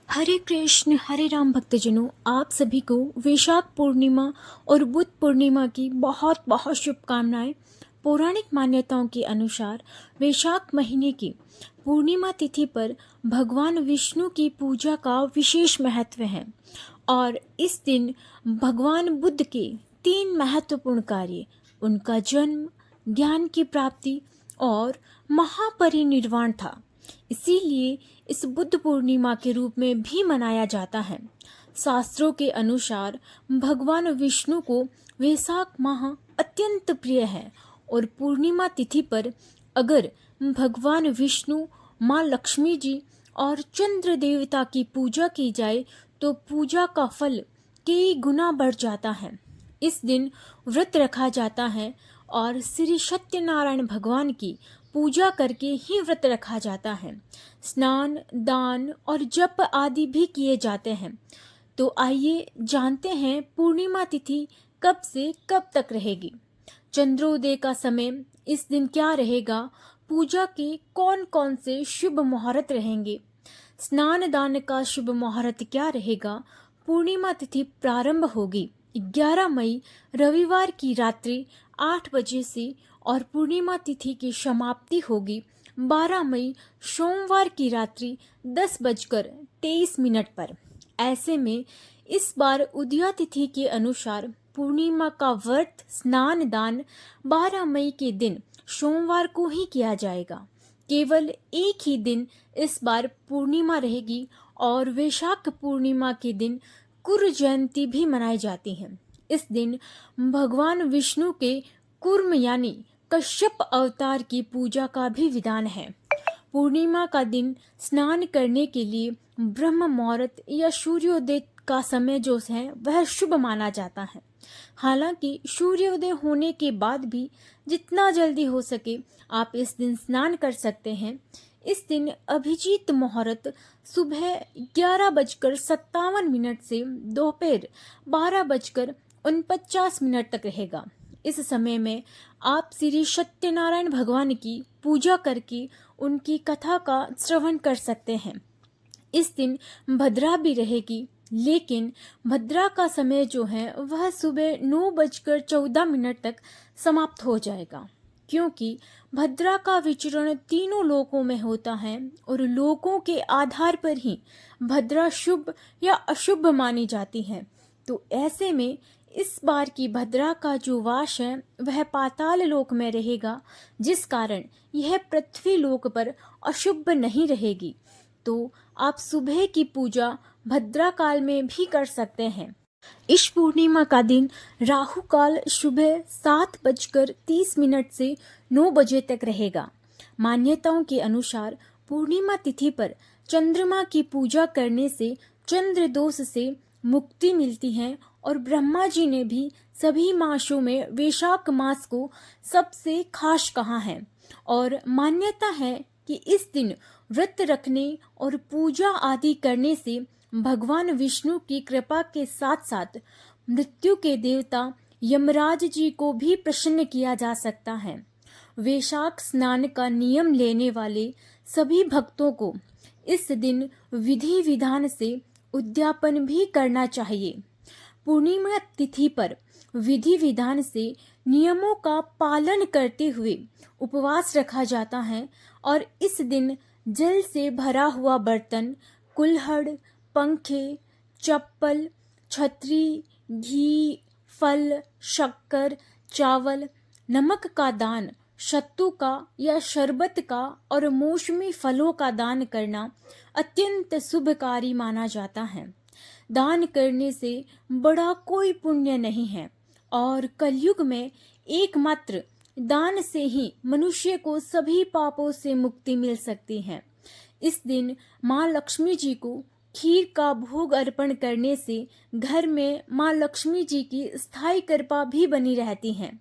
हरे कृष्ण हरे राम भक्तजनों, आप सभी को वैशाख पूर्णिमा और बुद्ध पूर्णिमा की बहुत बहुत शुभकामनाएं। पौराणिक मान्यताओं के अनुसार वैशाख महीने की पूर्णिमा तिथि पर भगवान विष्णु की पूजा का विशेष महत्व है और इस दिन भगवान बुद्ध के 3 महत्वपूर्ण कार्य, उनका जन्म, ज्ञान की प्राप्ति और महापरिनिर्वाण था। इसीलिए इस बुद्ध पूर्णिमा के रूप में भी मनाया जाता है। शास्त्रों के अनुसार भगवान विष्णु को वैशाख माह अत्यंत प्रिय है और पूर्णिमा तिथि पर अगर भगवान विष्णु, माँ लक्ष्मी जी और चंद्र देवता की पूजा की जाए तो पूजा का फल कई गुना बढ़ जाता है। इस दिन व्रत रखा जाता है और श्री सत्यनारायण भगवान की पूजा करके ही व्रत रखा जाता है। स्नान, दान और जप आदि भी किए जाते हैं। तो आइए जानते हैं पूर्णिमा तिथि कब से कब तक रहेगी। चंद्रोदय का समय इस दिन क्या रहेगा, पूजा के कौन कौन से शुभ मुहूर्त रहेंगे, स्नान दान का शुभ मुहूर्त क्या रहेगा। पूर्णिमा तिथि प्रारंभ होगी 11 मई रविवार की रात्रि 8 बजे से और पूर्णिमा तिथि की समाप्ति होगी 12 मई सोमवार की रात्रि 10:23 पर। ऐसे में इस बार उदया तिथि के अनुसार पूर्णिमा का व्रत, स्नान दान 12 मई के दिन सोमवार को ही किया जाएगा। केवल एक ही दिन इस बार पूर्णिमा रहेगी और वैशाख पूर्णिमा के दिन कुर जयंती भी मनाई जाती है। इस दिन भगवान विष्णु के कुर्म यानी कश्यप अवतार की पूजा का भी विधान है। पूर्णिमा का दिन स्नान करने के लिए ब्रह्म मुहूर्त या सूर्योदय का समय जो है वह शुभ माना जाता है। हालांकि सूर्योदय होने के बाद भी जितना जल्दी हो सके आप इस दिन स्नान कर सकते हैं। इस दिन अभिजीत मुहूर्त सुबह 11:57 से दोपहर 12:49 तक रहेगा। इस समय में आप श्री सत्यनारायण भगवान की पूजा करके उनकी कथा का श्रवण कर सकते हैं। इस दिन भद्रा भी रहेगी, लेकिन भद्रा का समय जो है वह सुबह 9:14 तक समाप्त हो जाएगा, क्योंकि भद्रा का विचरण तीनों लोकों में होता है और लोकों के आधार पर ही भद्रा शुभ या अशुभ मानी जाती है। तो ऐसे में इस बार की भद्रा का जो वास है वह पाताल लोक में रहेगा, जिस कारण यह पृथ्वी लोक पर अशुभ नहीं रहेगी। तो आप सुबह की पूजा भद्रा काल में भी कर सकते हैं। इस पूर्णिमा का दिन राहु काल सुबह 7:30 से 9 बजे तक रहेगा। मान्यताओं के अनुसार पूर्णिमा तिथि पर चंद्रमा की पूजा करने से चंद्र दोष से मुक्ति मिलती है और ब्रह्मा जी ने भी सभी मासों में वैशाख मास को सबसे खास कहा है और मान्यता है कि इस दिन व्रत रखने और पूजा आदि करने से भगवान विष्णु की कृपा के साथ साथ मृत्यु के देवता यमराज जी को भी प्रसन्न किया जा सकता है। वैशाख स्नान का नियम लेने वाले सभी भक्तों को इस दिन विधि विधान से उद्यापन भी करना चाहिए। पूर्णिमा तिथि पर विधि विधान से नियमों का पालन करते हुए उपवास रखा जाता है और इस दिन जल से भरा हुआ बर्तन, कुल्हड़, पंखे, चप्पल, छतरी, घी, फल, शक्कर, चावल, नमक का दान, सत्तू का या शरबत का और मौसमी फलों का दान करना अत्यंत शुभकारी माना जाता है। दान करने से बड़ा कोई पुण्य नहीं है और कलयुग में एकमात्र दान से ही मनुष्य को सभी पापों से मुक्ति मिल सकती है। इस दिन माँ लक्ष्मी जी को खीर का भोग अर्पण करने से घर में माँ लक्ष्मी जी की स्थायी कृपा भी बनी रहती है।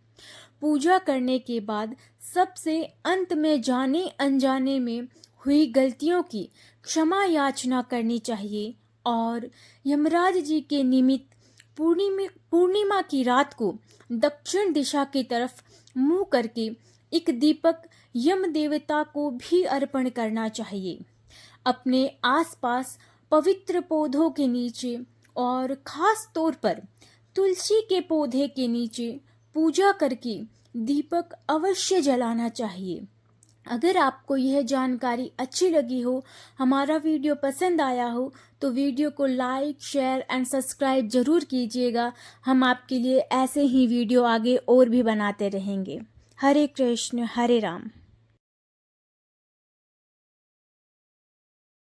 पूजा करने के बाद सबसे अंत में जाने अनजाने में हुई गलतियों की क्षमा याचना करनी चाहिए और यमराज जी के निमित्त पूर्णिमा की रात को दक्षिण दिशा की तरफ मुंह करके एक दीपक यम देवता को भी अर्पण करना चाहिए। अपने आसपास पवित्र पौधों के नीचे और ख़ास तौर पर तुलसी के पौधे के नीचे पूजा करके दीपक अवश्य जलाना चाहिए। अगर आपको यह जानकारी अच्छी लगी हो, हमारा वीडियो पसंद आया हो, तो वीडियो को लाइक, शेयर एंड सब्सक्राइब ज़रूर कीजिएगा। हम आपके लिए ऐसे ही वीडियो आगे और भी बनाते रहेंगे। हरे कृष्ण, हरे राम।